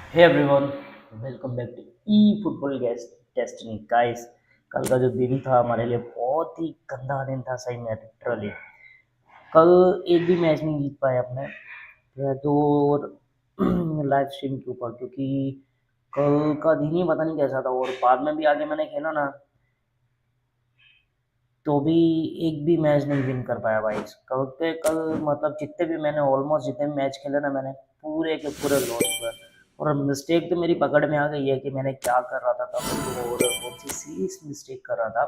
Hey everyone, welcome back to E football guess destiny guys. कल का जो दिन था हमारे लिए बहुत ही गंदा दिन था, सही में लिटरली। कल एक भी मैच नहीं जीत पाए अपने तो लाइव स्ट्रीम के ऊपर, क्योंकि कल का दिन ही पता नहीं कैसा था। और बाद में भी आगे मैंने खेला ना, तो भी एक भी मैच नहीं विन कर पाया भाई। कल मतलब जितने भी मैंने ऑलमोस्ट जितने भी मैच खेले ना, मैंने पूरे के पूरे लॉस हुए। और मिस्टेक तो मेरी पकड़ में आ गई है कि मैंने क्या कर रहा था तब, तो और कौन सी सीरियस मिस्टेक कर रहा था।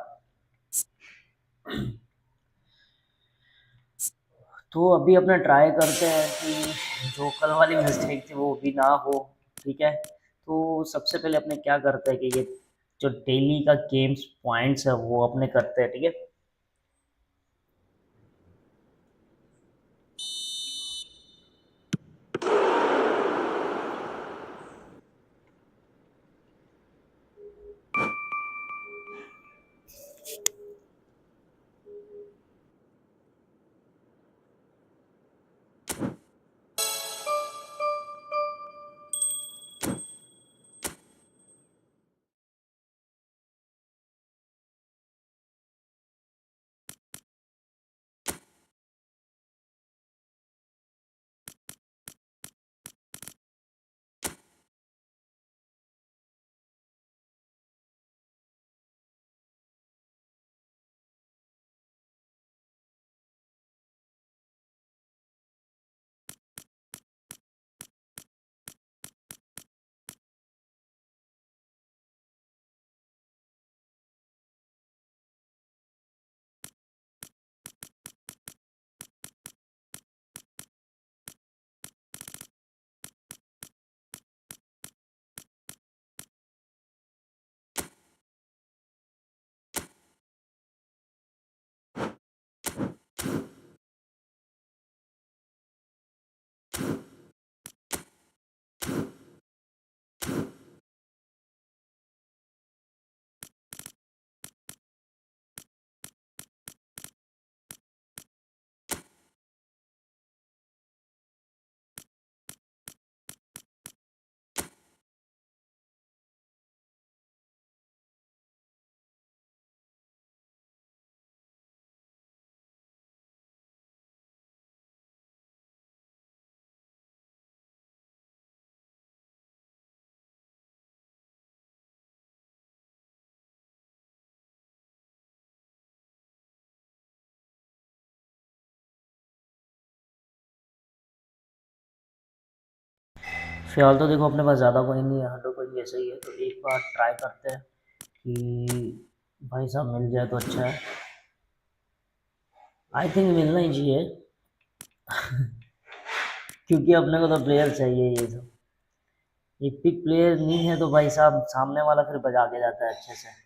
तो अभी अपना ट्राई करते हैं कि जो कल वाली मिस्टेक थी वो भी ना हो। ठीक है, तो सबसे पहले अपने क्या करते हैं कि ये जो डेली का गेम्स पॉइंट्स है वो अपने करते हैं। ठीक है, फिलहाल तो देखो अपने पास ज़्यादा कोई नहीं है, 100 कोई ऐसा ही है। तो एक बार ट्राई करते हैं कि भाई साहब मिल जाए तो अच्छा है। आई थिंक मिलना ही चाहिए, क्योंकि अपने को तो प्लेयर चाहिए ये सब। एपिक प्लेयर नहीं है तो भाई साहब सामने वाला फिर बजा के जाता है अच्छे से।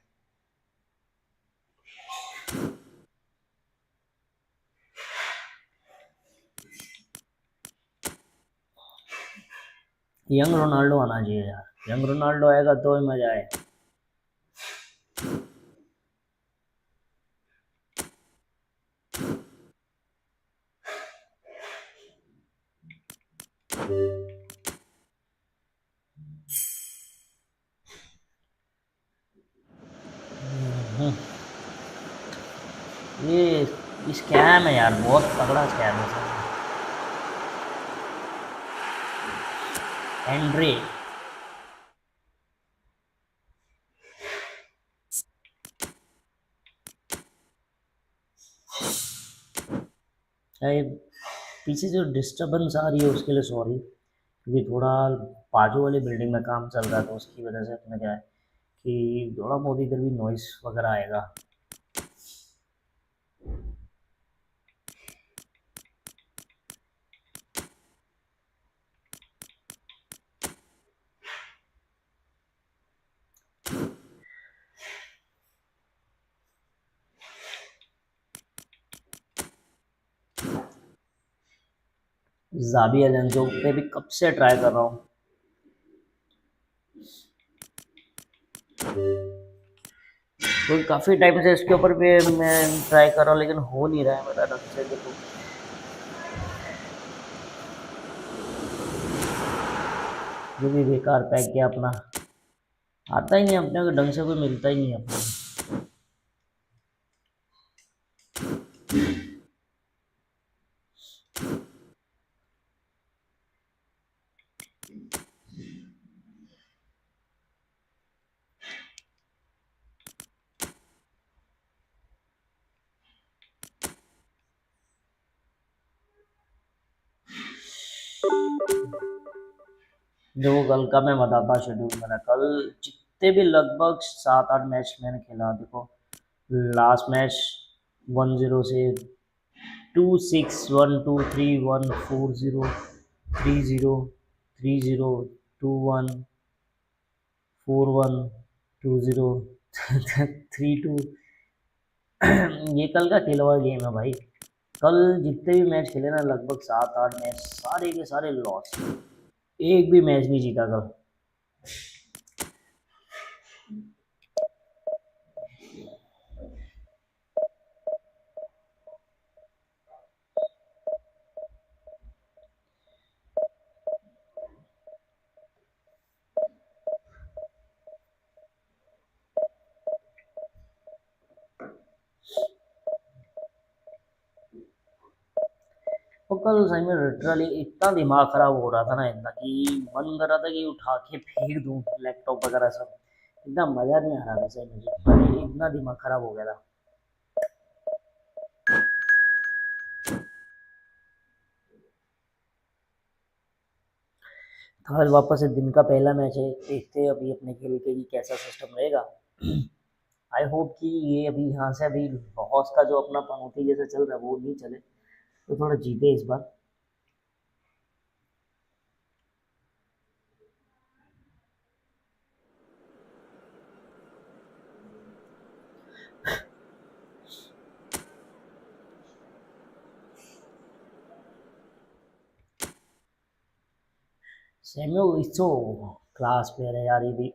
यंग रोनाल्डो आना चाहिए यार, यंग रोनाल्डो आएगा तो ही मजा आए। हम्म, ये स्कैम है यार, बहुत तगड़ा स्कैम है सर। एंड्रे, ये पीछे जो डिस्टरबेंस आ रही है उसके लिए सॉरी, क्योंकि थोड़ा बाजू वाली बिल्डिंग में काम चल रहा है, तो उसकी वजह से अपने क्या है कि थोड़ा बहुत इधर भी नॉइस वगैरह आएगा। जाबी एलेंसो पे भी कब से ट्राई कर रहा हूँ, तो काफ़ी टाइम से इसके ऊपर भी मैं ट्राई कर रहा हूँ, लेकिन हो नहीं रहा है मेरा ढंग से। देखो, ये भी बेकार पैक किया अपना, आता ही नहीं अपने को ढंग से, कोई मिलता ही नहीं अपने। देखो कल का मैं बताता शेड्यूल मेरा, कल जितने भी लगभग 7-8 मैच मैंने खेला, देखो लास्ट मैच 1-0 से 2-6, 1-2, 3-1, 4-0, 3-0, 3-0, 2-1, 4-1, 2-0, 3-2। ये कल का खेला हुआ गेम है भाई। कल जितने भी मैच खेले ना, लगभग 7-8 मैच, सारे के सारे लॉस, एक भी मैच नहीं जीता कल। तो कल सही में लिटरली इतना दिमाग खराब हो रहा था ना इतना, कि मन कर रहा था कि उठा के फेंक दूं लैपटॉप वगैरह सब। इतना मजा नहीं आ रहा था सही मुझे, इतना दिमाग खराब हो गया था। तो आज वापस से दिन का पहला मैच है, देखते हैं अभी अपने खेल के कि कैसा सिस्टम रहेगा। आई होप कि ये अभी यहाँ से अभी हॉस का जो अपना पनौती जैसा चल रहा है वो नहीं चले, तो थोड़ा जीते इस बार। सैम्यूल इट्सो क्लास प्लेयर है यार ये भी।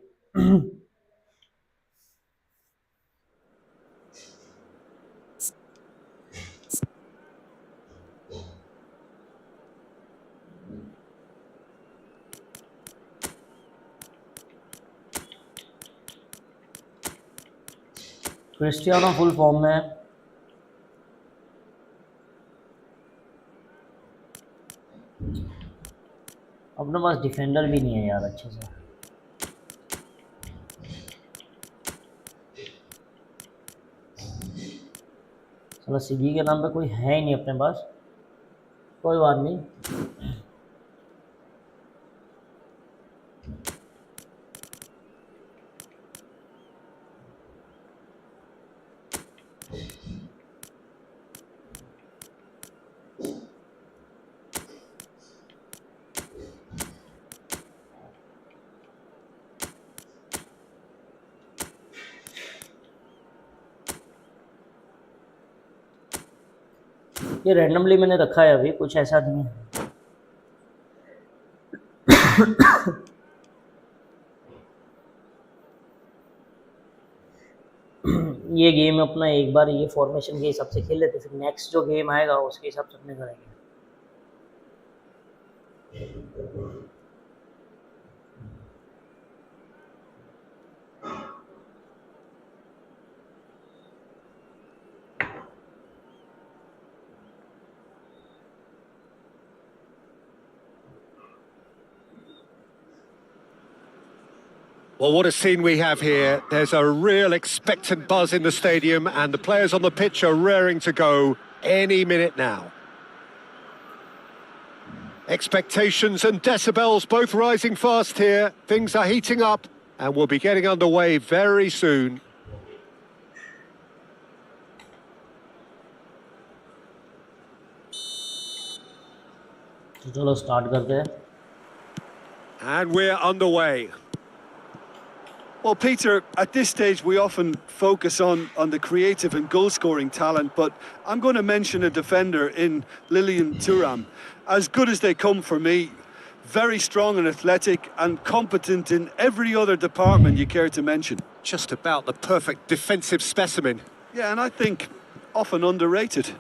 क्रिस्टियानो फुल फॉर्म में है। अपने पास डिफेंडर भी नहीं है यार अच्छे से। चलो सीबी के नाम पे कोई है ही नहीं अपने पास, कोई बात नहीं। ये रैंडमली मैंने रखा है, अभी कुछ ऐसा नहीं है। ये गेम अपना एक बार ये फॉर्मेशन के हिसाब से खेल लेते, फिर नेक्स्ट जो गेम आएगा उसके हिसाब से अपने करेंगे। Well, what a scene we have here. There's a real expectant buzz in the stadium and the players on the pitch are raring to go any minute now. Expectations and decibels both rising fast here. Things are heating up and we'll be getting underway very soon. तो चलो start करते हैं। And we're underway. Well, Peter, at this stage we often focus on the creative and goal-scoring talent, but I'm going to mention a defender in Lilian Thuram. As good as they come for me, very strong and athletic and competent in every other department you care to mention. Just about the perfect defensive specimen. Yeah, and I think often underrated.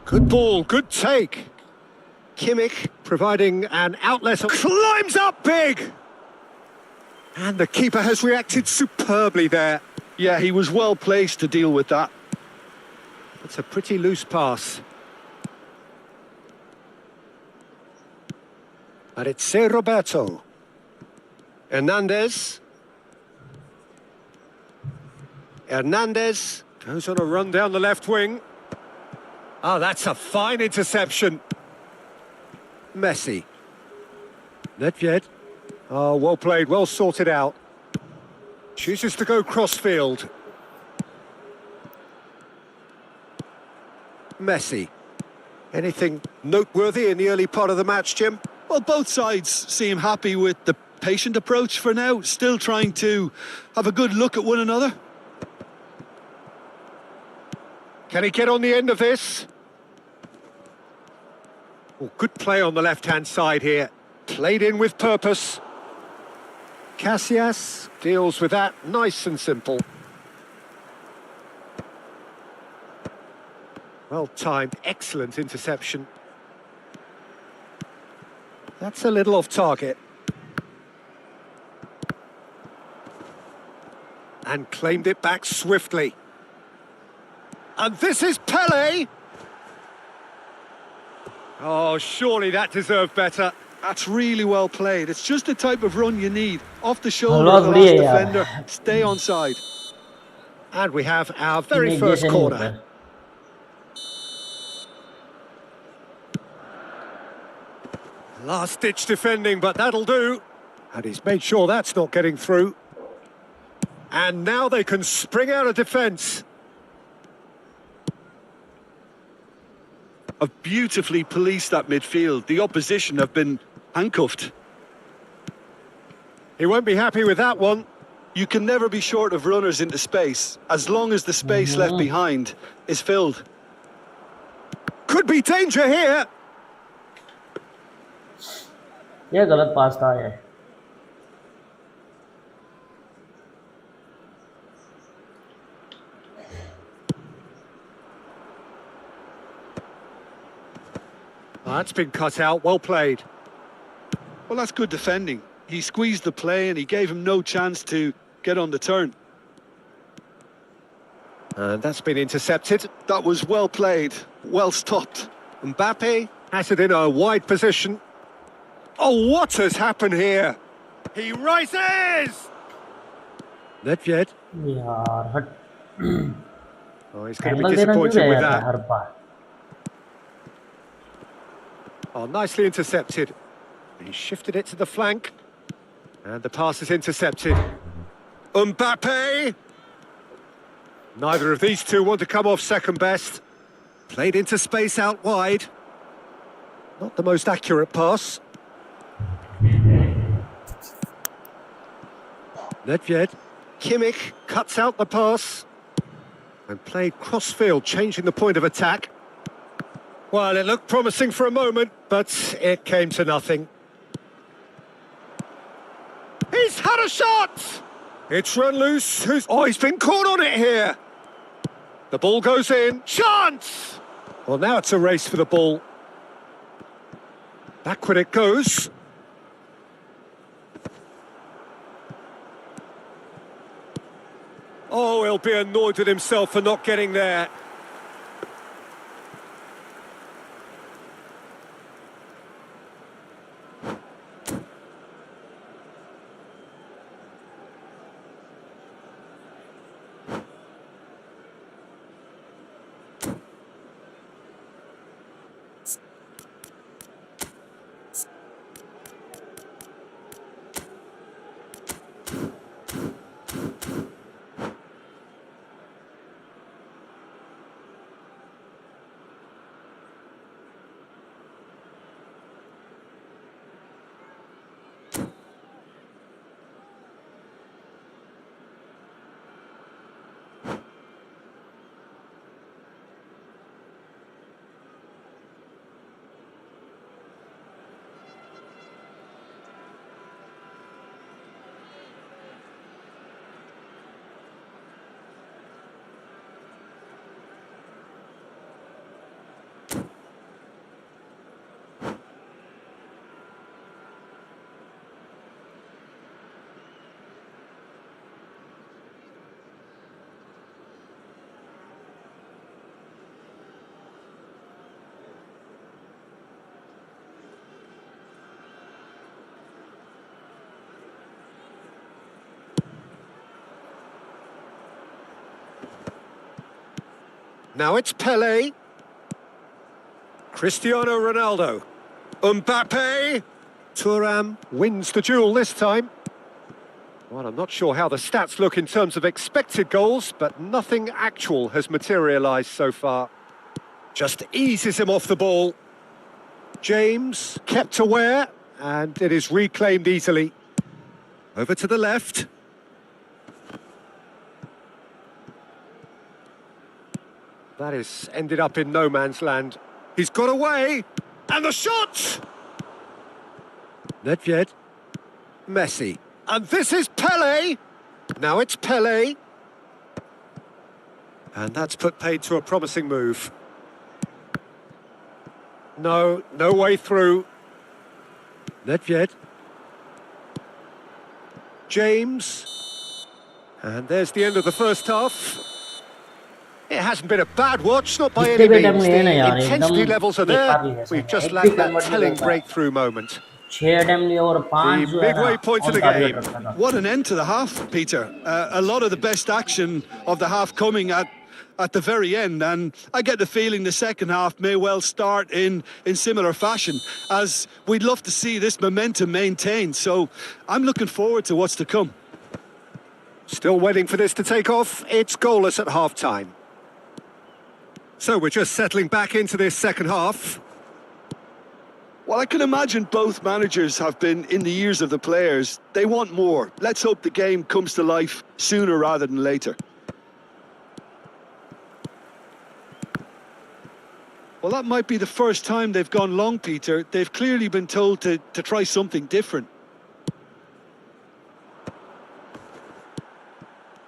Good ball, good take. Kimmich providing an outlet, climbs up big! And the keeper has reacted superbly there. Yeah, he was well placed to deal with that. It's a pretty loose pass. But it's Roberto. Hernandez. Hernandez goes on a run down the left wing. Oh, that's a fine interception. Messi. Nedved. Oh, well played, well sorted out. Chooses to go crossfield. Messi. Anything noteworthy in the early part of the match, Jim? Well, both sides seem happy with the patient approach for now, still trying to have a good look at one another. Can he get on the end of this? Oh, good play on the left-hand side here. Played in with purpose. Casillas deals with that nice and simple. Well timed, excellent interception. That's a little off target. And claimed it back swiftly. And this is Pele! Oh, surely that deserved better. That's really well played. It's just the type of run you need. Off the shoulder बहुत of the last बढ़िया यार। defender. Stay onside. And we have our very नहीं, first जैसे नहीं corner. होता। Last-ditch defending, but that'll do. And he's made sure that's not getting through. And now they can spring out of defence. Have beautifully policed that midfield. The opposition have been handcuffed. He won't be happy with that one. You can never be short of runners into space, as long as the space left behind is filled. Could be danger here. ये गलत पास था ये। That's been cut out, well played. Well, that's good defending. He squeezed the play and he gave him no chance to get on the turn. And that's been intercepted. That was well played, well stopped. Mbappe has it in a wide position. Oh, what has happened here? He rises! Nedved. यार हट। Oh, he's going to be angle देना क्यों disappointed with गया था that. Her bar? Oh, nicely intercepted. He shifted it to the flank. And the pass is intercepted. Mbappe! Neither of these two want to come off second best. Played into space out wide. Not the most accurate pass. Nedved. Kimmich cuts out the pass. And played cross-field, changing the point of attack. Well, it looked promising for a moment, but it came to nothing. He's had a shot! It's run loose. Oh, he's been caught on it here. The ball goes in. Chance! Well, now it's a race for the ball. Backward it goes. Oh, he'll be annoyed with himself for not getting there. Now it's Pele. Cristiano Ronaldo. Mbappe. Thuram wins the duel this time. Well, I'm not sure how the stats look in terms of expected goals, but nothing actual has materialised so far. Just eases him off the ball. James kept aware, and it is reclaimed easily. Over to the left. That is ended up in no man's land. He's got away, and the shot! Nedved. Messi. And this is Pele. Now it's Pele. And that's put paid to a promising move. No way through. Nedved. James. And there's the end of the first half. It hasn't been a bad watch, not by any means. The intensity levels are there. We've just lacked that telling breakthrough moment. The midway point of the game. What an end to the half, Peter. A lot of the best action of the half coming at the very end, and I get the feeling the second half may well start in similar fashion, as we'd love to see this momentum maintained. So I'm looking forward to what's to come. Still waiting for this to take off. It's goalless at half-time. So we're just settling back into this second half. Well, I can imagine both managers have been in the ears of the players. They want more. Let's hope the game comes to life sooner rather than later. Well, that might be the first time they've gone long, Peter. They've clearly been told to try something different.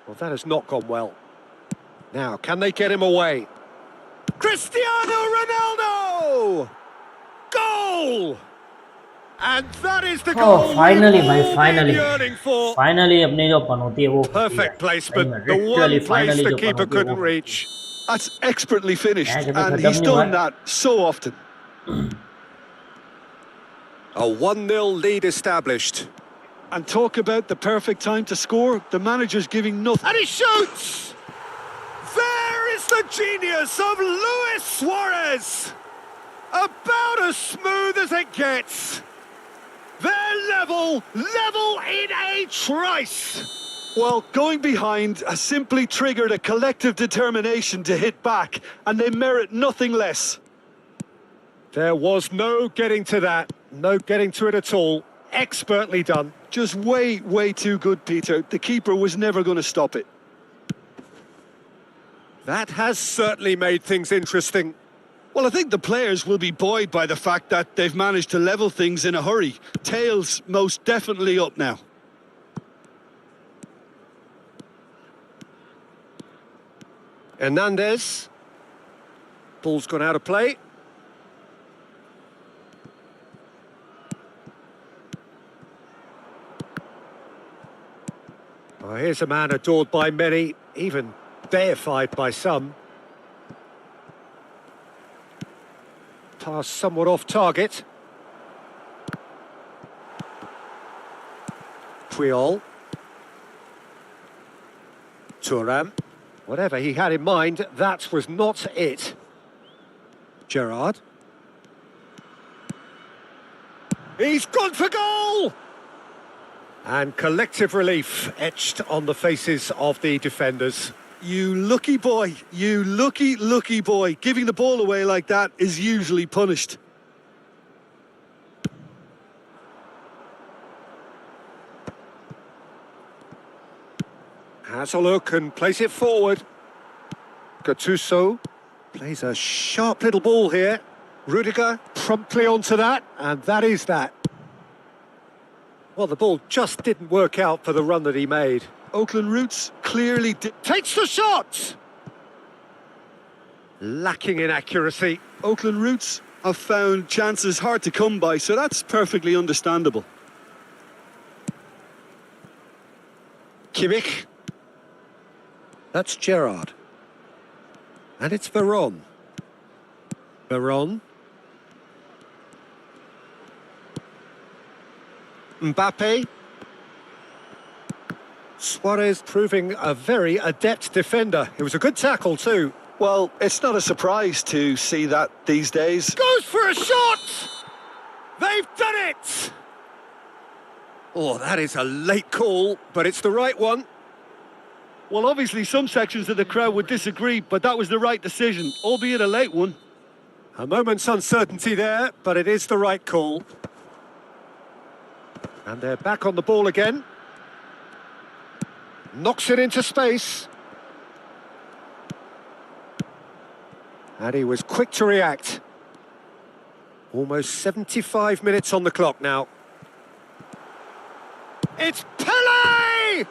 Well, that has not gone well. Now, can they get him away? Cristiano Ronaldo! Goal! And that is the goal. Finally, we've all been yearning for. Finally, अपनी जो पनौती है वो Perfect placement. The one place the keeper couldn't reach. That's expertly finished, and he's done that so often. A 1-0 lead established. And talk about the perfect time to score. The manager's giving nothing. And he shoots! There is the genius of Luis Suarez! About as smooth as it gets. They're level in a trice. Well, going behind has simply triggered a collective determination to hit back, and they merit nothing less. There was no getting to that, no getting to it at all. Expertly done. Just way too good, Peter. The keeper was never going to stop it. That has certainly made things interesting. Well, I think the players will be buoyed by the fact that they've managed to level things in a hurry. Tails most definitely up now. Hernandez. Ball's gone out of play. Oh, here's a man adored by many, even deified by some. Pass somewhat off target. Puyol. Thuram. Whatever he had in mind, that was not it. Gerrard. He's gone for goal! And collective relief etched on the faces of the defenders. You lucky boy, you lucky boy. Giving the ball away like that is usually punished. Has a look and plays it forward. Gattuso plays a sharp little ball here. Rudiger promptly onto that, and that is that. Well, the ball just didn't work out for the run that he made. Oakland Roots clearly takes the shot! Lacking in accuracy. Oakland Roots have found chances hard to come by, so that's perfectly understandable. Kimmich. That's Gerrard. And it's Veron. Veron. Mbappe. Suarez proving a very adept defender. It was a good tackle too. Well, it's not a surprise to see that these days. Goes for a shot! They've done it! Oh, that is a late call, but it's the right one. Well, obviously some sections of the crowd would disagree, but that was the right decision, albeit a late one. A moment's uncertainty there, but it is the right call. And they're back on the ball again. Knocks it into space. And he was quick to react. Almost 75 minutes on the clock now. It's Pele!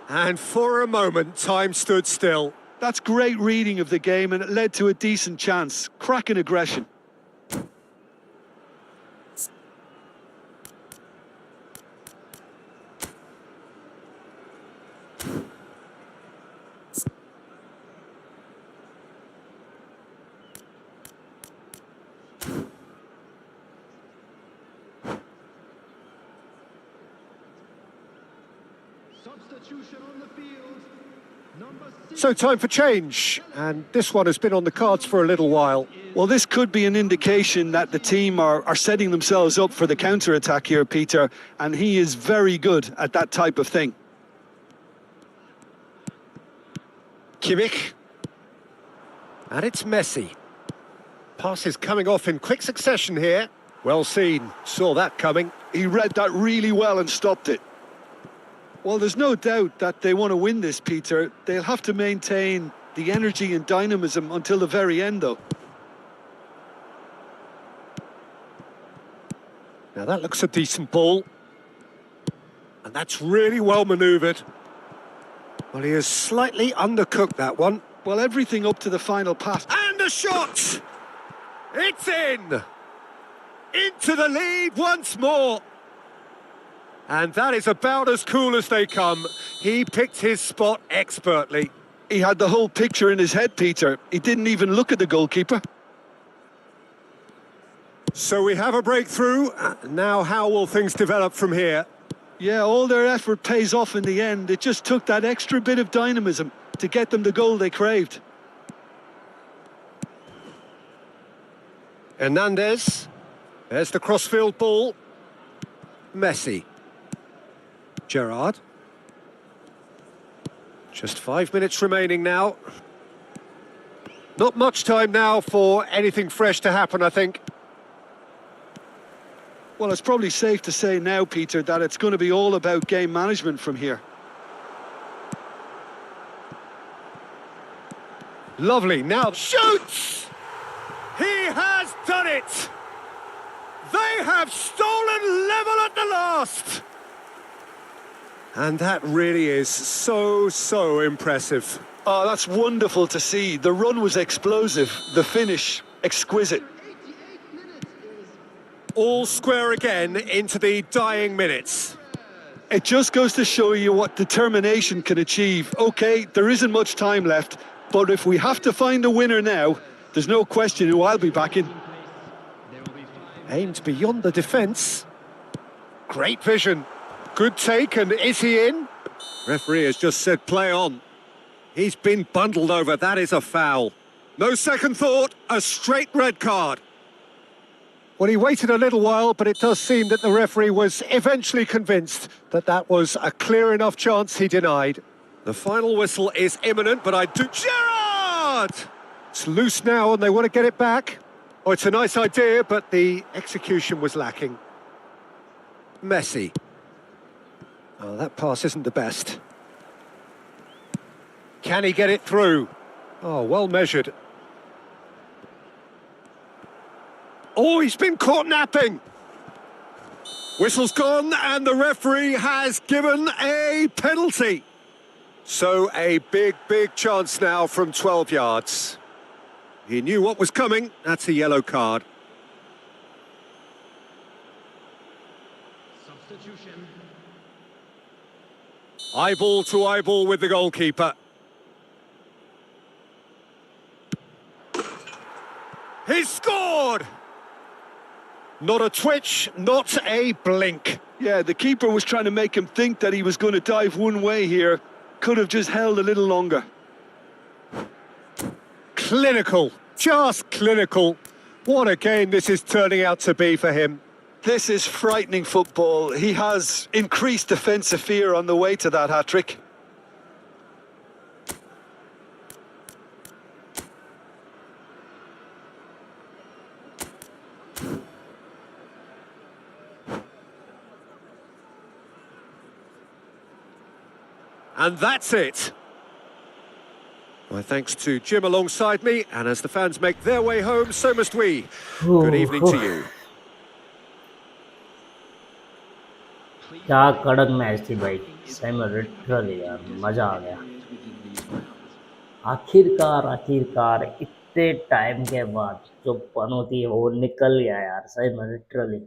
And for a moment, time stood still. That's great reading of the game, and it led to a decent chance. Cracking aggression. Substitution on the field. Number 6. So time for change, and this one has been on the cards for a little while. Well, this could be an indication that the team are setting themselves up for the counter-attack here, Peter, and he is very good at that type of thing. Kimmich. And it's Messi. Passes coming off in quick succession here. Well seen, saw that coming. He read that really well and stopped it. Well, there's no doubt that they want to win this, Peter. They'll have to maintain the energy and dynamism until the very end, though. Now that looks a decent ball. And that's really well manoeuvred. Well, he has slightly undercooked that one. Well, everything up to the final pass. And a shot! It's in! Into the lead once more. And that is about as cool as they come. He picked his spot expertly. He had the whole picture in his head, Peter. He didn't even look at the goalkeeper. So we have a breakthrough. Now how will things develop from here? Yeah, all their effort pays off in the end. It just took that extra bit of dynamism to get them the goal they craved. Hernandez. There's the crossfield ball. Messi. Gerrard. Just 5 minutes remaining now. Not much time now for anything fresh to happen, I think. Well, it's probably safe to say now, Peter, that it's going to be all about game management from here. Lovely, now shoots! He has done it! They have stolen level at the last! And that really is so impressive. Oh, that's wonderful to see. The run was explosive, the finish exquisite. All square again into the dying minutes. It just goes to show you what determination can achieve. Okay, there isn't much time left, but if we have to find a winner now, there's no question who I'll be backing. Aimed beyond the defence. Great vision. Good take, and is he in? Referee has just said play on. He's been bundled over, that is a foul. No second thought, a straight red card. Well, he waited a little while, but it does seem that the referee was eventually convinced that that was a clear enough chance he denied. The final whistle is imminent, but I do... Gerrard! It's loose now and they want to get it back. Oh, it's a nice idea, but the execution was lacking. Messi. Oh, that pass isn't the best. Can he get it through? Oh, well measured. Oh, he's been caught napping. Whistle's gone and the referee has given a penalty. So a big chance now from 12 yards. He knew what was coming. That's a yellow card. Substitution. Eyeball to eyeball with the goalkeeper. He's scored! Not a twitch, not a blink. Yeah, the keeper was trying to make him think that he was going to dive one way here. Could have just held a little longer. clinical, just clinical. What a game this is turning out to be for him. This is frightening football. He has increased defensive fear on the way to that hat-trick. And that's it. My thanks to Jim alongside me, and as the fans make their way home, so must we. Good evening to you. क्या कड़क match थी भाई, सही में literally यार मजा आ गया। आखिरकार इतने टाइम के बाद जो पन होती है वो निकल गया यार, सही में लिटरली।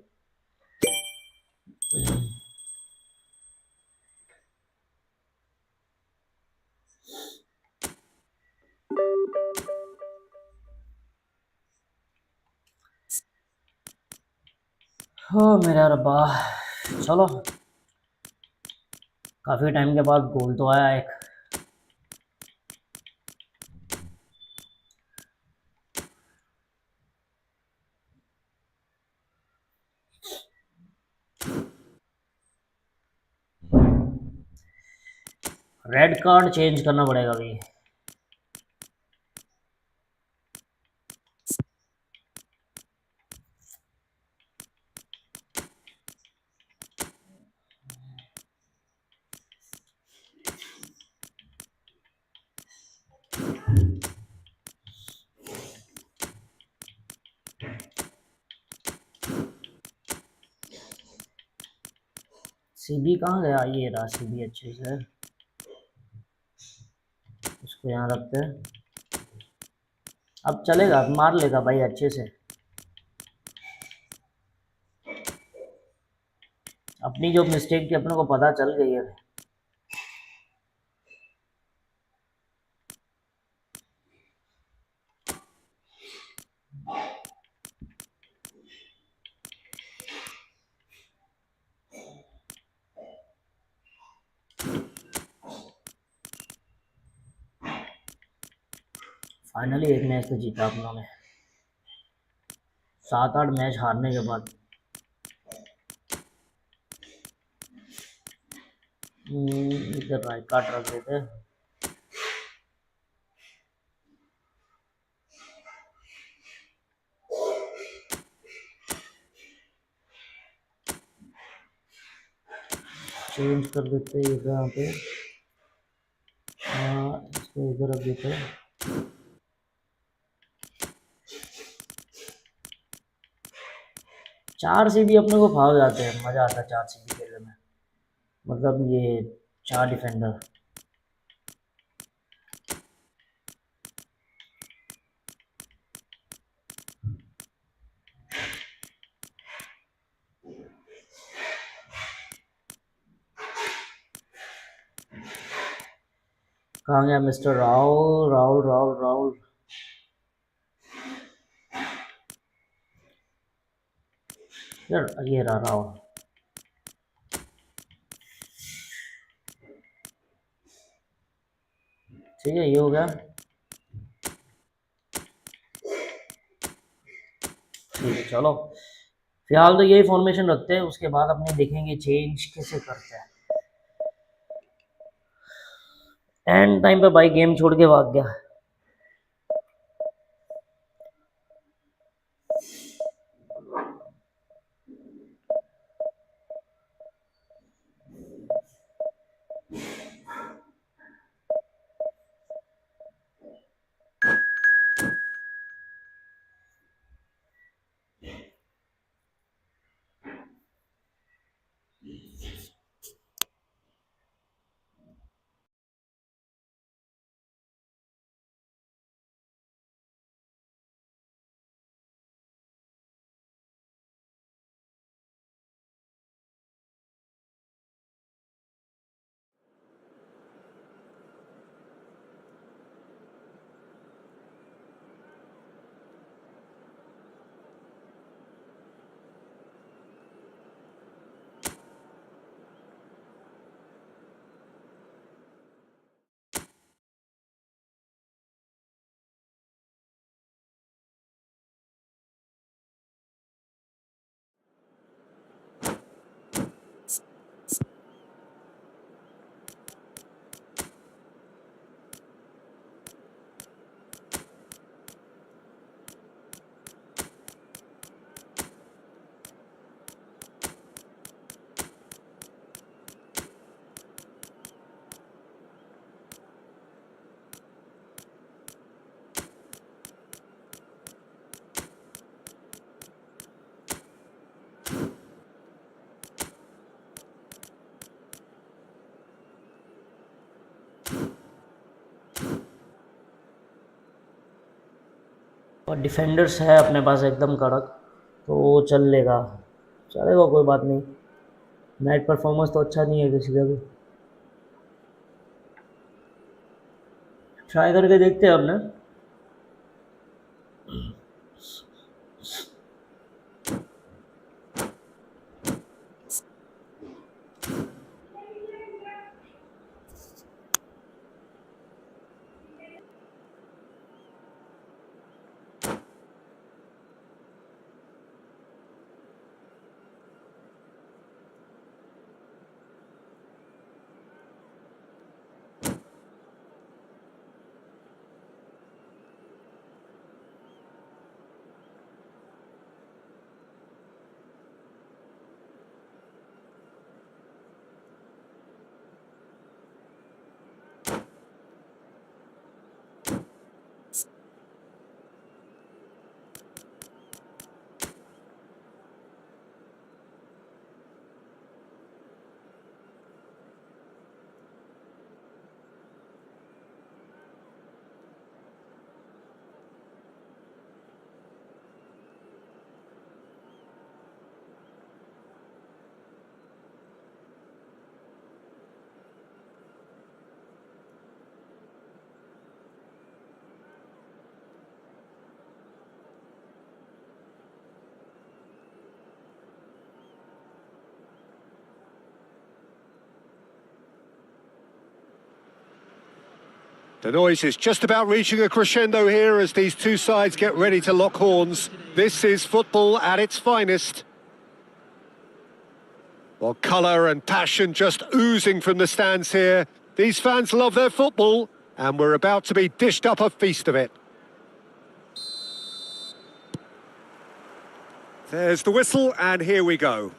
हो मेरा रब्बा, चलो काफी टाइम के बाद गोल तो आया एक। रेड कार्ड चेंज करना पड़ेगा अभी। सीबी कहाँ गया? ये रहा सीबी, अच्छे से इसको यहाँ रखते हैं। अब चलेगा, मार लेगा भाई अच्छे से। अपनी जो मिस्टेक थी अपने को पता चल गई है। फाइनली एक मैच तो जीता अपनों ने, 7-8 मैच हारने के बाद। इधर राइट कार्ड रख देते। चेंज कर देते यहाँ पे, इसको इधर रख देते। 4 सीबी अपने को फाव जाते हैं, मजा आता है 4 सीबी खेलने में। मतलब ये 4 डिफेंडर। कहाँ गया मिस्टर राहुल? राहुल राहुल राहुल यार, ये रहा राहुल। ठीक है, ये हो गया। ठीक है, चलो फिलहाल तो यही फॉर्मेशन रखते हैं, उसके बाद अपने देखेंगे चेंज कैसे करते हैं। एंड टाइम पे भाई गेम छोड़ के भाग गया। और डिफेंडर्स है अपने पास एकदम कड़क, तो चल लेगा, चलेगा, कोई बात नहीं। नाइट परफॉर्मेंस तो अच्छा नहीं है किसी का भी। ट्राई करके देखते हैं अपने। The noise is just about reaching a crescendo here as these two sides get ready to lock horns. This is football at its finest. Well, colour and passion just oozing from the stands here. These fans love their football, and we're about to be dished up a feast of it. There's the whistle, and here we go.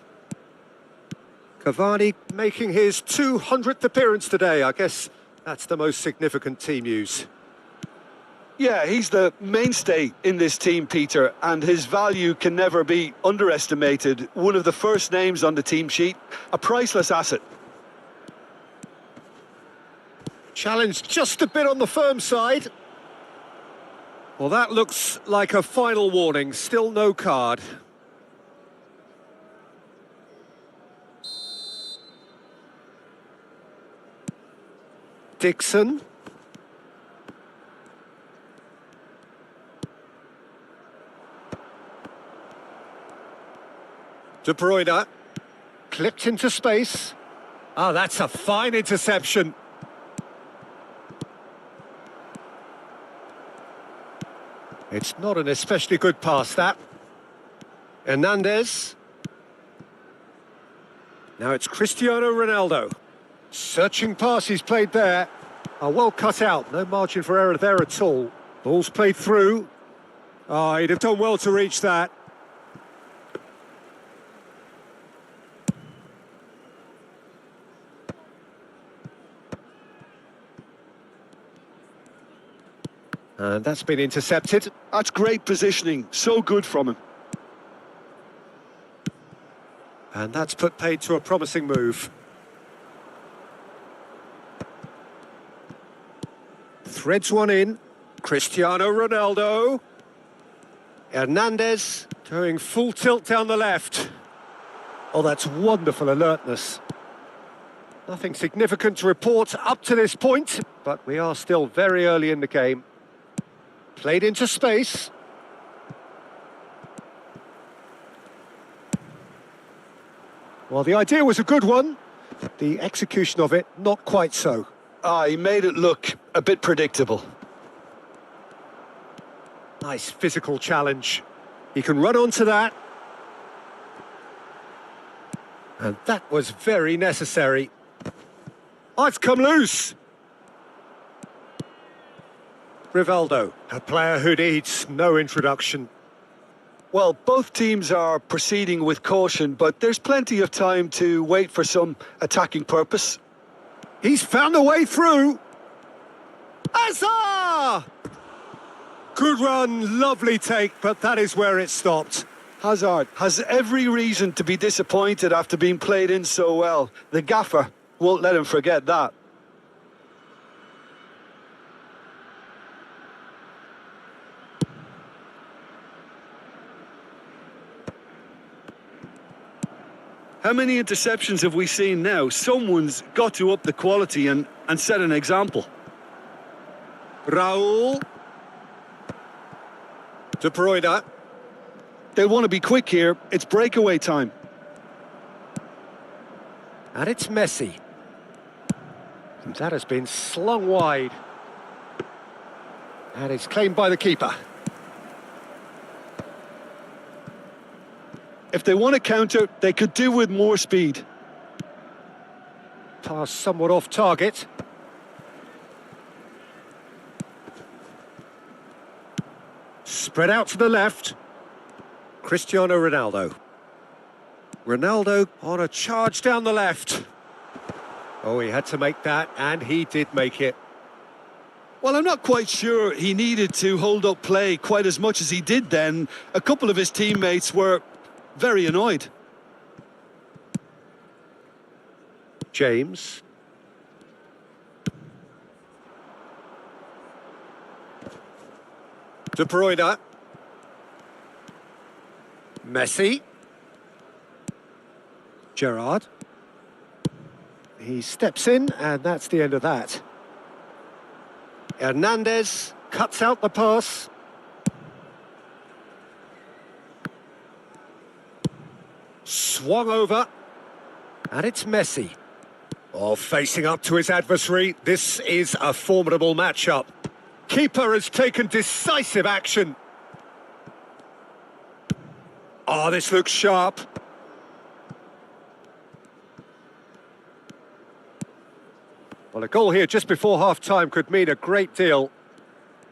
Cavani making his 200th appearance today. I guess that's the most significant team news. Yeah, he's the mainstay in this team, Peter, and his value can never be underestimated. One of the first names on the team sheet, a priceless asset. Challenge just a bit on the firm side. Well, that looks like a final warning. Still no card. Dixon. De Bruyne. Clipped into space. Oh, that's a fine interception. It's not an especially good pass, that. Hernandez. Now it's Cristiano Ronaldo. Searching pass he's played there. Oh, well cut out. No margin for error there at all. Ball's played through. Oh, he'd have done well to reach that. And that's been intercepted. That's great positioning. So good from him. And that's put paid to a promising move. Threads one in. Cristiano Ronaldo. Hernandez going full tilt down the left. Oh, that's wonderful alertness. Nothing significant to report up to this point, but we are still very early in the game. Played into space. Well, the idea was a good one. The execution of it, not quite so. He made it look a bit predictable. Nice physical challenge. He can run onto that. And that was very necessary. Oh, it's come loose. Rivaldo, a player who needs no introduction. Well, both teams are proceeding with caution, but there's plenty of time to wait for some attacking purpose. He's found a way through. Hazard! Good run, lovely take, but that is where it stopped. Hazard has every reason to be disappointed after being played in so well. The gaffer won't let him forget that. How many interceptions have we seen now? Someone's got to up the quality and set an example. Raul. De Bruyne. They'll want to be quick here. It's breakaway time. And it's Messi. And that has been slung wide. And it's claimed by the keeper. If they want to counter, they could do with more speed. Pass somewhat off target. Spread out to the left. Cristiano Ronaldo. Ronaldo on a charge down the left. Oh, he had to make that, and he did make it. Well, I'm not quite sure he needed to hold up play quite as much as he did then. A couple of his teammates were very annoyed. James. De Bruyne. Messi. Gerrard. He steps in, and that's the end of that. Hernandez cuts out the pass. Swung over. And it's Messi. Oh, facing up to his adversary. This is a formidable matchup. Keeper has taken decisive action. Oh, this looks sharp. Well, a goal here just before half-time could mean a great deal.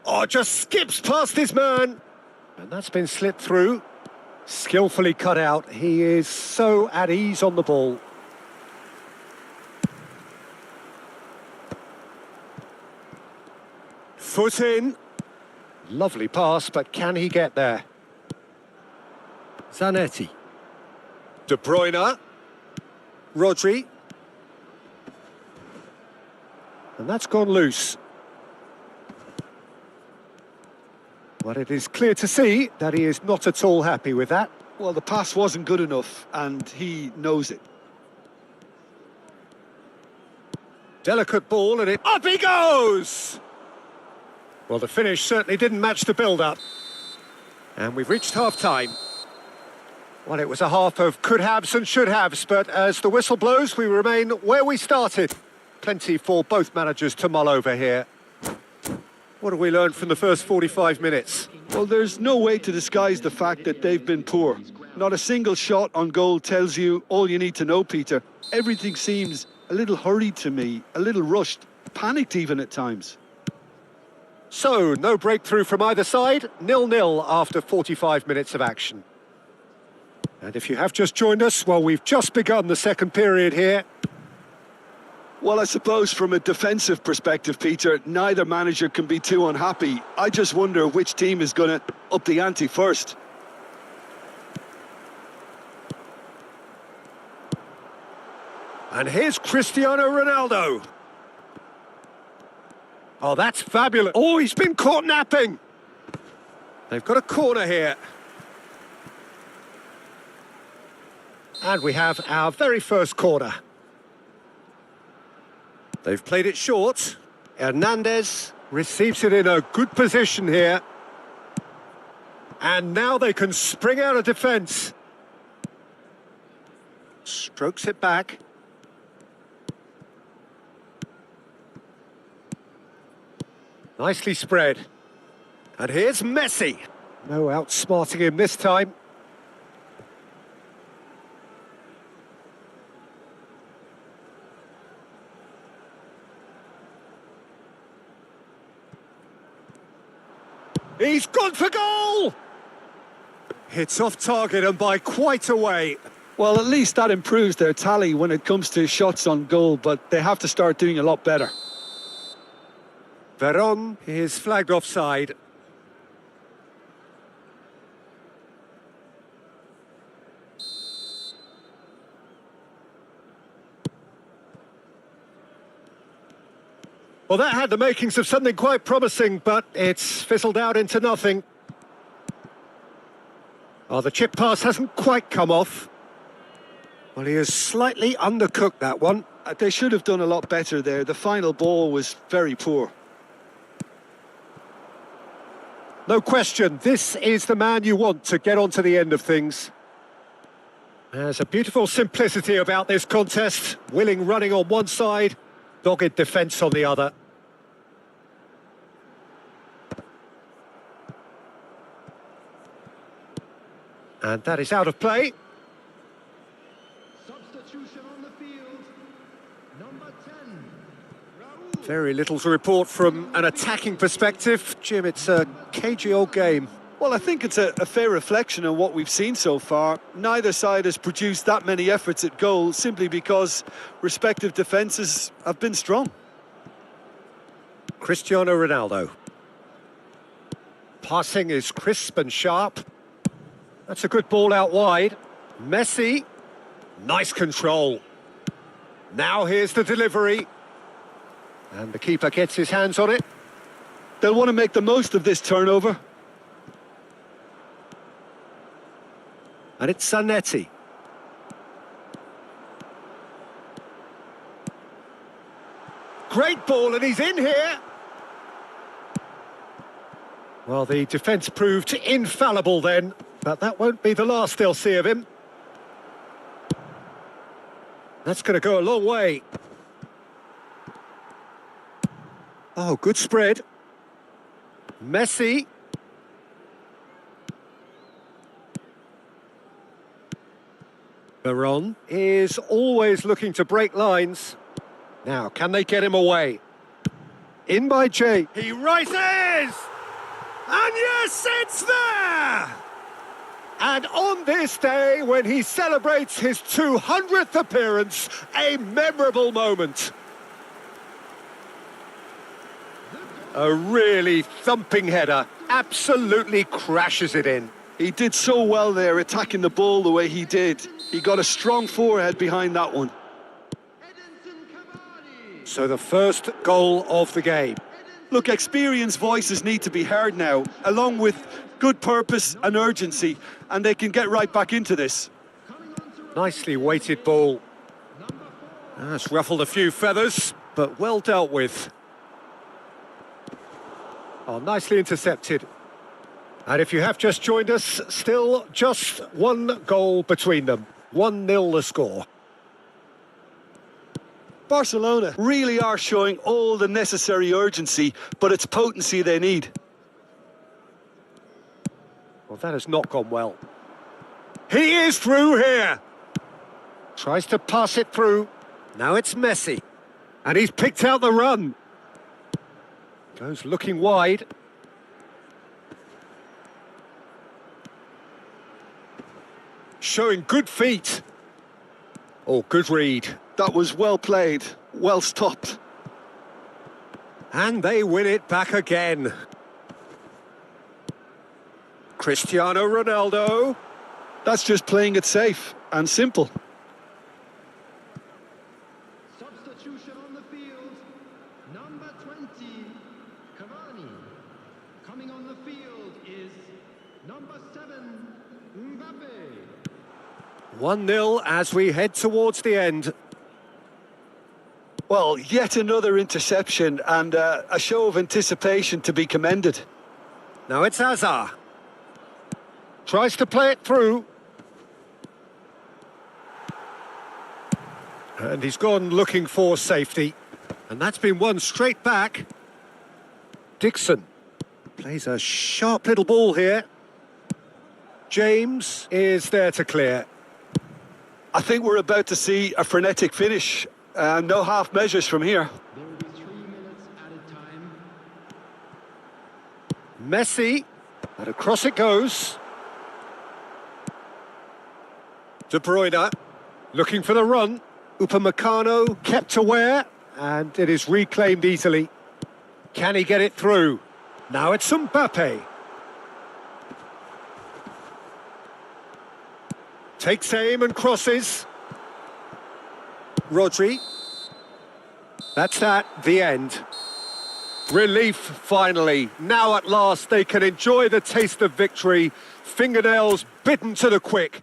Oh, just skips past his man. And that's been slipped through. Skillfully cut out. He is so at ease on the ball. Foot in. Lovely pass, but can he get there? Zanetti. De Bruyne. Rodri. And that's gone loose. But it is clear to see that he is not at all happy with that. Well, the pass wasn't good enough, and he knows it. Delicate ball, and up he goes! Well, the finish certainly didn't match the build-up. And we've reached half-time. Well, it was a half of could-haves and should-haves, but as the whistle blows, we remain where we started. Plenty for both managers to mull over here. What have we learned from the first 45 minutes? Well, there's no way to disguise the fact that they've been poor. Not a single shot on goal tells you all you need to know, Peter. Everything seems a little hurried to me, a little rushed, panicked even at times. So, no breakthrough from either side, 0-0 after 45 minutes of action. And if you have just joined us, well, we've just begun the second period here. Well, I suppose from a defensive perspective, Peter, neither manager can be too unhappy. I just wonder which team is going to up the ante first. And here's Cristiano Ronaldo. Oh, that's fabulous. Oh, he's been caught napping. They've got a corner here. And we have our very first corner. They've played it short. Hernandez receives it in a good position here. And now they can spring out of defence. Strokes it back. Nicely spread. And here's Messi. No outsmarting him this time. He's gone for goal! Hits off target and by quite a way. Well, at least that improves their tally when it comes to shots on goal, but they have to start doing a lot better. Veron is flagged offside. Well, that had the makings of something quite promising, but it's fizzled out into nothing. Oh, the chip pass hasn't quite come off. Well, he has slightly undercooked that one. They should have done a lot better there. The final ball was very poor. No question, this is the man you want to get onto the end of things. There's a beautiful simplicity about this contest. Willing running on one side, dogged defence on the other. And that is out of play. Substitution on the field. Number 10. Raul. Very little to report from an attacking perspective. Jim, it's a cagey old game. Well, I think it's a fair reflection on what we've seen so far. Neither side has produced that many efforts at goal simply because respective defences have been strong. Cristiano Ronaldo. Passing is crisp and sharp. That's a good ball out wide. Messi. Nice control. Now here's the delivery. And the keeper gets his hands on it. They'll want to make the most of this turnover. And it's Zanetti. Great ball, and he's in here. Well, the defence proved infallible then, but that won't be the last they'll see of him. That's going to go a long way. Oh, good spread. Messi. Veron is always looking to break lines. Now, can they get him away? In by Jay. He rises! And yes, it's there! And on this day, when he celebrates his 200th appearance, a memorable moment. A really thumping header, absolutely crashes it in. He did so well there, attacking the ball the way he did. He got a strong forehead behind that one. Edinson Cavani. So the first goal of the game. Look, experienced voices need to be heard now, along with good purpose and urgency, and they can get right back into this. Nicely weighted ball. That's ruffled a few feathers, but well dealt with. Oh, nicely intercepted. And if you have just joined us, still just one goal between them. 1-0 the score. Barcelona really are showing all the necessary urgency, but it's potency they need. Well, that has not gone well. He is through here. Tries to pass it through. Now it's Messi. And he's picked out the run. Goes looking wide. Showing good feet. Oh, good read. That was well played, well stopped. And they win it back again. Cristiano Ronaldo. That's just playing it safe and simple. Substitution on the field. Number 20. Cavani. Coming on the field is number 7. Mbappe. 1-0 as we head towards the end. Well, yet another interception and a show of anticipation to be commended. Now it's Hazard. Tries to play it through. And he's gone looking for safety. And that's been won straight back. Dixon plays a sharp little ball here. James is there to clear. I think we're about to see a frenetic finish. No half measures from here. There will be 3 minutes at a time. Messi. And across it goes. De Bruyne looking for the run. Upamecano kept aware. And it is reclaimed easily. Can he get it through? Now it's Mbappe. Takes aim and crosses. Rodri. That's that, the end. Relief, finally. Now at last they can enjoy the taste of victory. Fingernails bitten to the quick.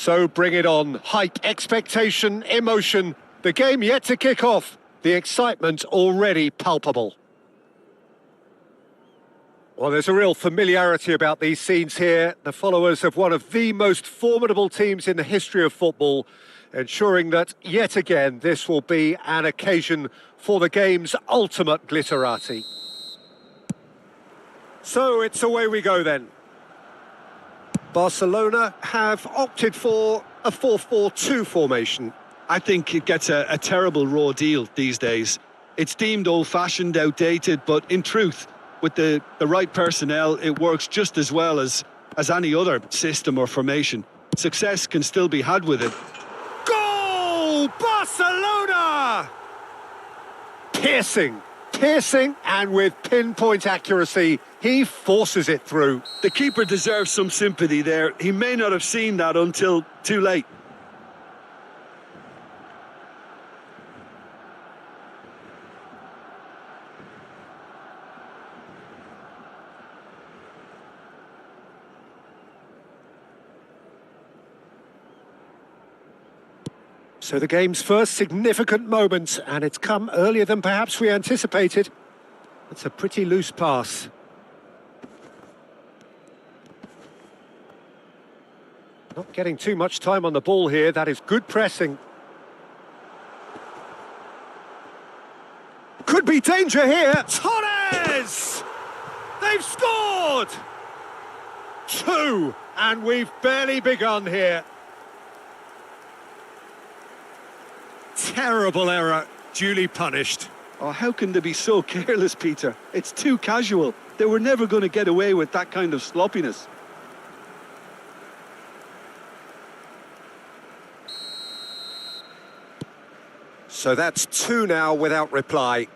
So bring it on. Hype, expectation, emotion. The game yet to kick off. The excitement already palpable. Well, there's a real familiarity about these scenes here. The followers of one of the most formidable teams in the history of football, ensuring that, yet again, this will be an occasion for the game's ultimate glitterati. So it's away we go then. Barcelona have opted for a 4-4-2 formation. I think it gets a terrible raw deal these days. It's deemed old-fashioned, outdated, but in truth, with the right personnel, it works just as well as any other system or formation. Success can still be had with it. Goal! Barcelona! Piercing, and with pinpoint accuracy, he forces it through. The keeper deserves some sympathy there. He may not have seen that until too late. So the game's first significant moment, and it's come earlier than perhaps we anticipated. It's a pretty loose pass. Not getting too much time on the ball here. That is good pressing. Could be danger here. Torres! They've scored! 2, and we've barely begun here. Terrible error, duly punished. Oh, how can they be so careless, Peter? It's too casual. They were never going to get away with that kind of sloppiness. So that's 2 now without reply.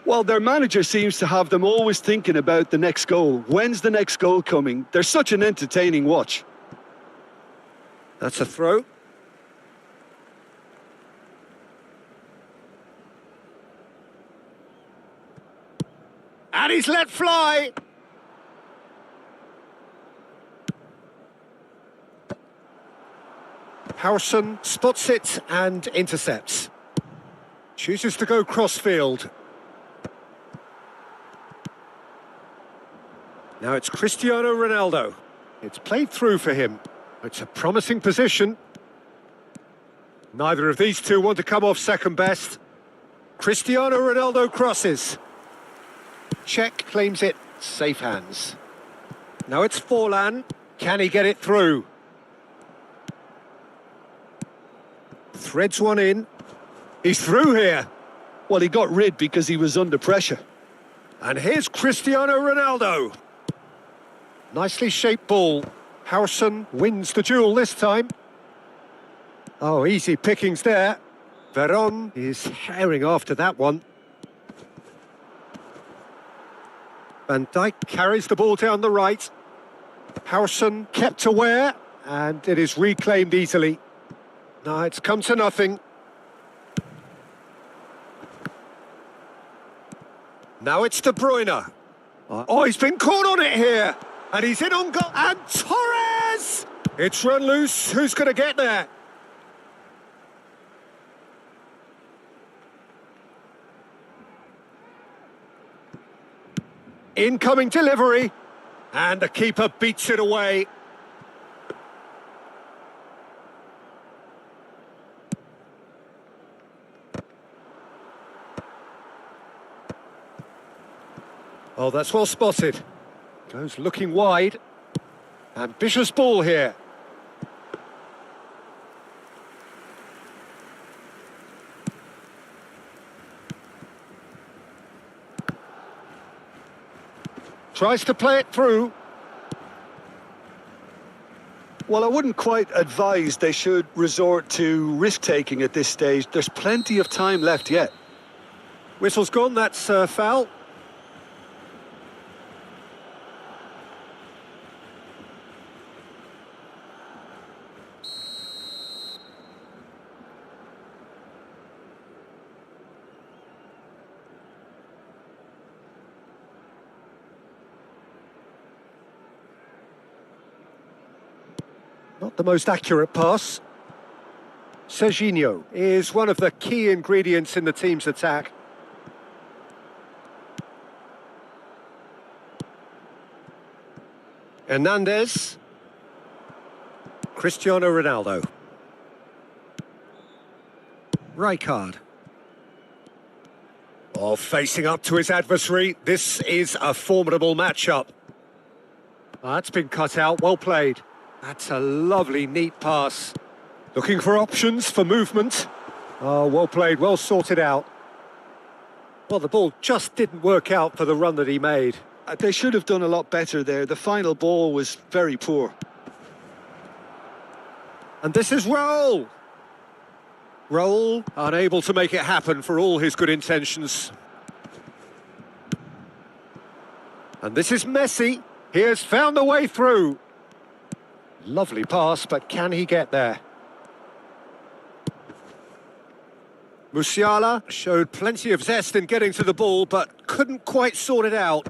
Well, their manager seems to have them always thinking about the next goal. When's the next goal coming? They're such an entertaining watch. That's a throw. And he's let fly. Harrison spots it and intercepts. Chooses to go crossfield. Now it's Cristiano Ronaldo. It's played through for him. It's a promising position. Neither of these two want to come off second best. Cristiano Ronaldo crosses. Czech claims it. Safe hands. Now it's Forlan. Can he get it through? Threads one in. He's through here. Well, he got rid because he was under pressure. And here's Cristiano Ronaldo. Nicely shaped ball. Harrison wins the duel this time. Oh, easy pickings there. Veron is herring after that one. Van Dijk carries the ball down the right. Harrison kept aware, and it is reclaimed easily. No, it's come to nothing. Now it's De Bruyne. Oh, he's been caught on it here. And he's in on goal. And Torres! It's run loose. Who's going to get there? Incoming delivery. And the keeper beats it away. Oh, that's well spotted. Goes looking wide. Ambitious ball here. Tries to play it through. Well, I wouldn't quite advise they should resort to risk-taking at this stage. There's plenty of time left yet. Whistle's gone, that's foul. Not the most accurate pass. Serginho is one of the key ingredients in the team's attack. Hernandez. Cristiano Ronaldo. Rijkaard. Oh, facing up to his adversary. This is a formidable matchup. That's been cut out, well played. That's a lovely, neat pass. Looking for options for movement. Oh, well played, well sorted out. Well, the ball just didn't work out for the run that he made. They should have done a lot better there. The final ball was very poor. And this is Raul. Raul, unable to make it happen for all his good intentions. And this is Messi. He has found the way through. Lovely pass, but can he get there? Musiala showed plenty of zest in getting to the ball, but couldn't quite sort it out.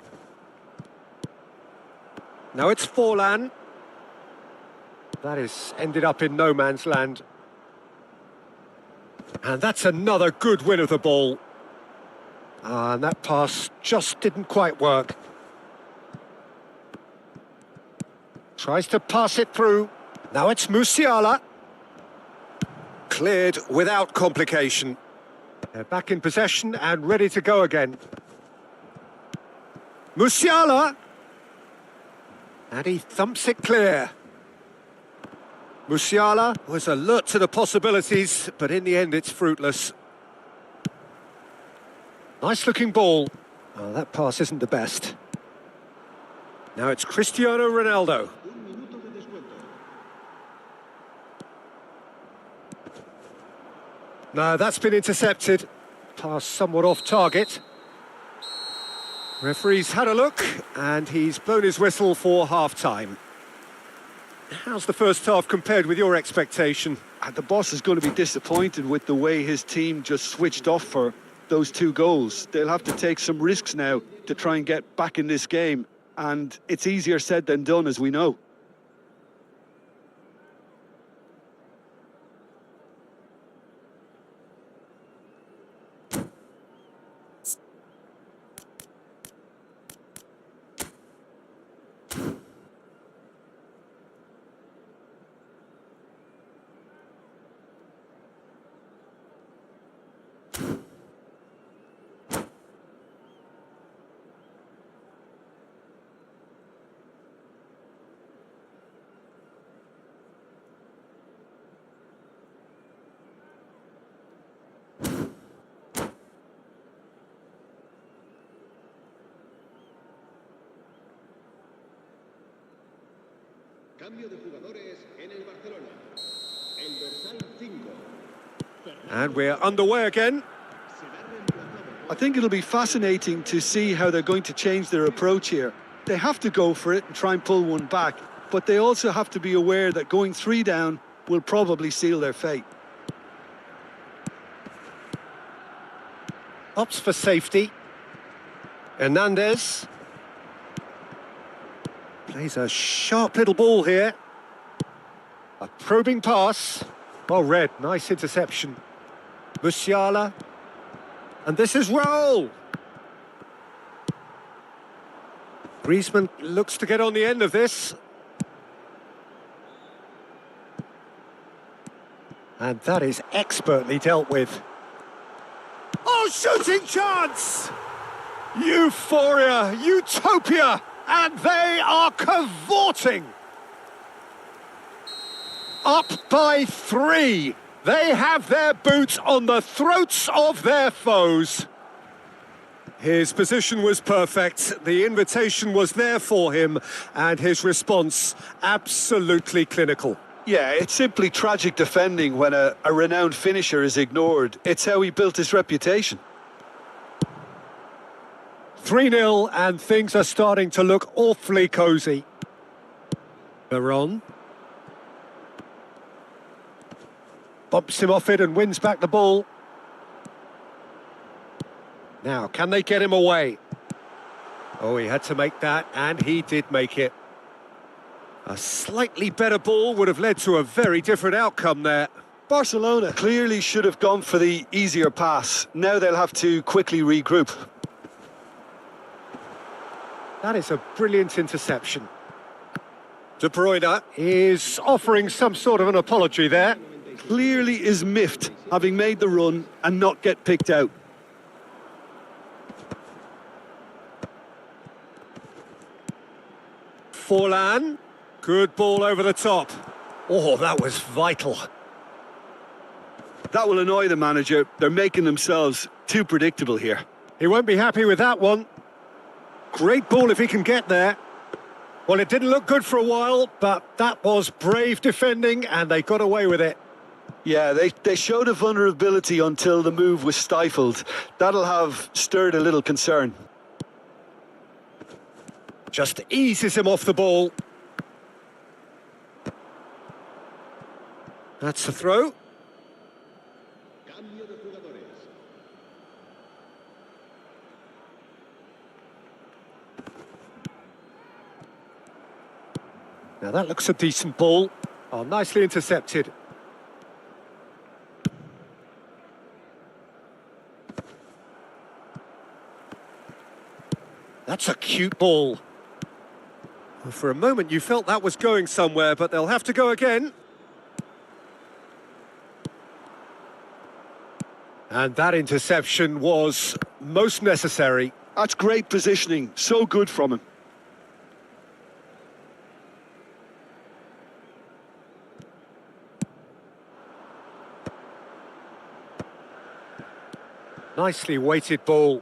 Now it's Forlan. That is ended up in no man's land. And that's another good win of the ball. And that pass just didn't quite work. Tries to pass it through. Now it's Musiala. Cleared without complication. They're back in possession and ready to go again. Musiala. And he thumps it clear. Musiala was alert to the possibilities, but in the end it's fruitless. Nice looking ball. Oh, that pass isn't the best. Now it's Cristiano Ronaldo. No, that's been intercepted. Pass somewhat off target. Referee's had a look, and he's blown his whistle for half-time. How's the first half compared with your expectation? The boss is going to be disappointed with the way his team just switched off for those 2 goals. They'll have to take some risks now to try and get back in this game, and it's easier said than done, as we know. Cambio de jugadores en el Barcelona. El dorsal 5. And we're underway again. I think it'll be fascinating to see how they're going to change their approach here. They have to go for it and try and pull one back, but they also have to be aware that going 3 down will probably seal their fate. Opts for safety. Hernandez. Plays a sharp little ball here. A probing pass. Well read, nice interception. Musiala. And this is Raul. Griezmann looks to get on the end of this. And that is expertly dealt with. Oh, shooting chance! Euphoria, utopia, and they are cavorting. Up by 3. They have their boots on the throats of their foes. His position was perfect, the invitation was there for him, and his response absolutely clinical. Yeah, it's simply tragic defending when a renowned finisher is ignored. It's how he built his reputation. 3-0, and things are starting to look awfully cosy. Veron. Bumps him off it and wins back the ball. Now, can they get him away? Oh, he had to make that, and he did make it. A slightly better ball would have led to a very different outcome there. Barcelona clearly should have gone for the easier pass. Now they'll have to quickly regroup. That is a brilliant interception. De Bruyne is offering some sort of an apology there. Clearly is miffed, having made the run and not get picked out. Forlan, good ball over the top. Oh, that was vital. That will annoy the manager. They're making themselves too predictable here. He won't be happy with that one. Great ball if he can get there. Well, it didn't look good for a while, but that was brave defending and they got away with it. Yeah, they showed a vulnerability until the move was stifled. That'll have stirred a little concern. Just eases him off the ball. That's the throw. Cambio de jugadores. Now that looks a decent ball. Oh, nicely intercepted. That's a cute ball. Well, for a moment you felt that was going somewhere, but they'll have to go again. And that interception was most necessary. That's great positioning. So good from him. Nicely weighted ball.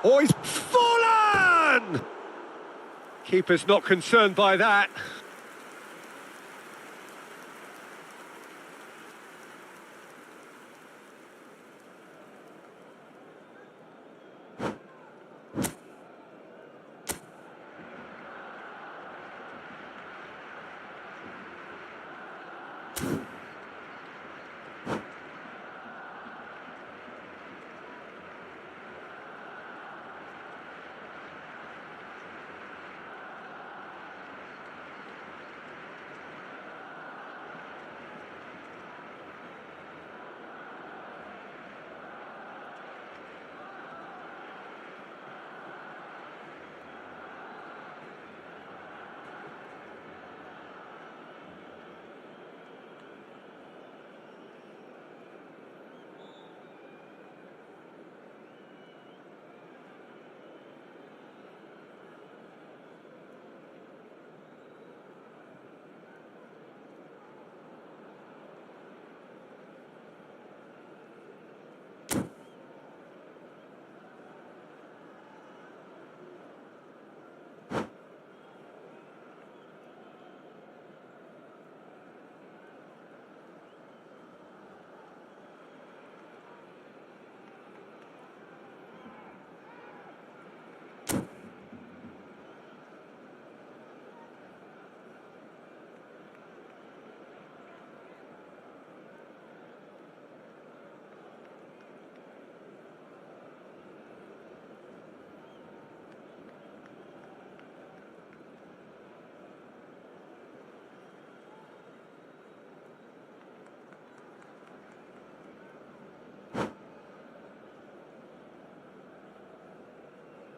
Oh, he's fallen! Keeper's not concerned by that.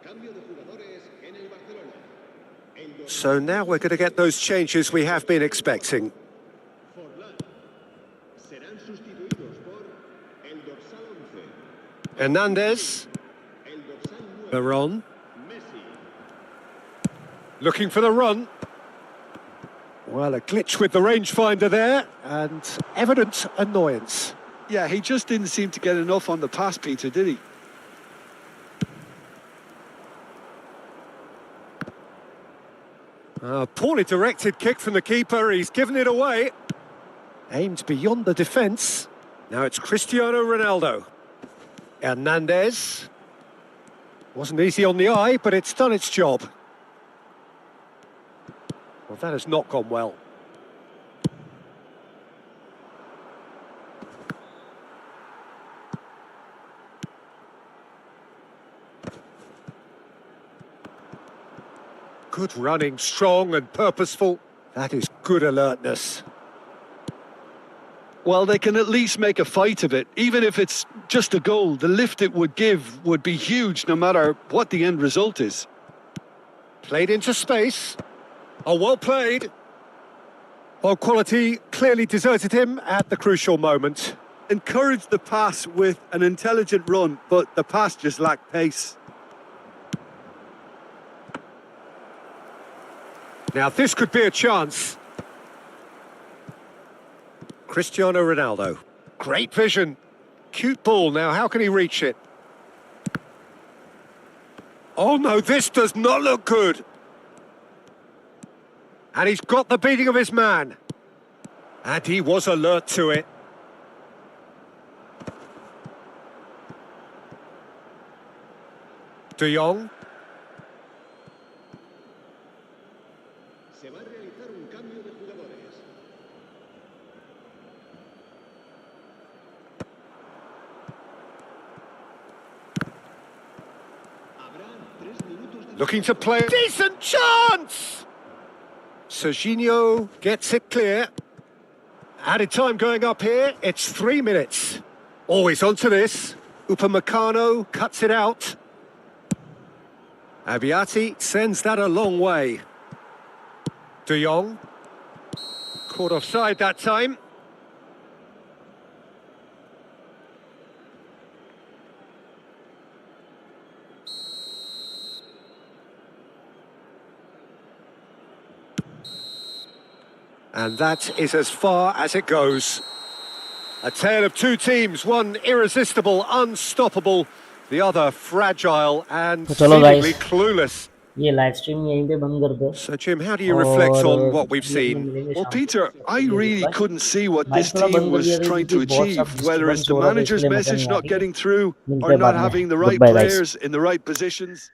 Cambio de jugadores en el Barcelona. So now we're going to get those changes we have been expecting. Forlán. Serán sustituidos por el dorsal 11. Hernandez, El dorsal 9. Veron, Messi. looking for the run. Well, a glitch with the rangefinder there, and evident annoyance. Yeah, he just didn't seem to get enough on the pass, Peter, did he? A poorly directed kick from the keeper, he's given it away. Aimed beyond the defence. Now it's Cristiano Ronaldo. Hernandez. Wasn't easy on the eye, but it's done its job. Well, that has not gone well. Good running, strong and purposeful. That is good alertness. Well, they can at least make a fight of it. Even if it's just a goal, the lift it would give would be huge no matter what the end result is. Played into space. Oh, well played. Well, quality clearly deserted him at the crucial moment. Encouraged the pass with an intelligent run, but the pass just lacked pace. Now this could be a chance. Cristiano Ronaldo. Great vision. Cute ball. Now how can he reach it? Oh no, this does not look good. And he's got the beating of his man. And he was alert to it. De Jong. Se va a realizar un cambio de jugadores. Habrá 3 minutos de... Looking to play. Decent chance! Serginho gets it clear. Added time going up here. It's 3 minutes. Always onto this. Upamecano cuts it out. Abiati sends that a long way. De Jong. Caught offside that time. And that is as far as it goes. A tale of two teams, one irresistible, unstoppable, the other fragile and तो चलो seemingly guys, clueless. ये live stream यहीं पे बंद कर दो So Jim, how do you reflect और on what we've अभी अपने seen? मिलेंगे Well, शाम Peter, को I 6 बजे really के बाद। couldn't see what mic this थोड़ा team बंद कर was दिया था trying to क्योंकि बहुत achieve, सब whether डिस्टर्बेंस it's the हो रहा था manager's इसलिए मैं message करने आ not रही getting through मिलते or हैं not बाद में having the right good bye guys players in the right positions.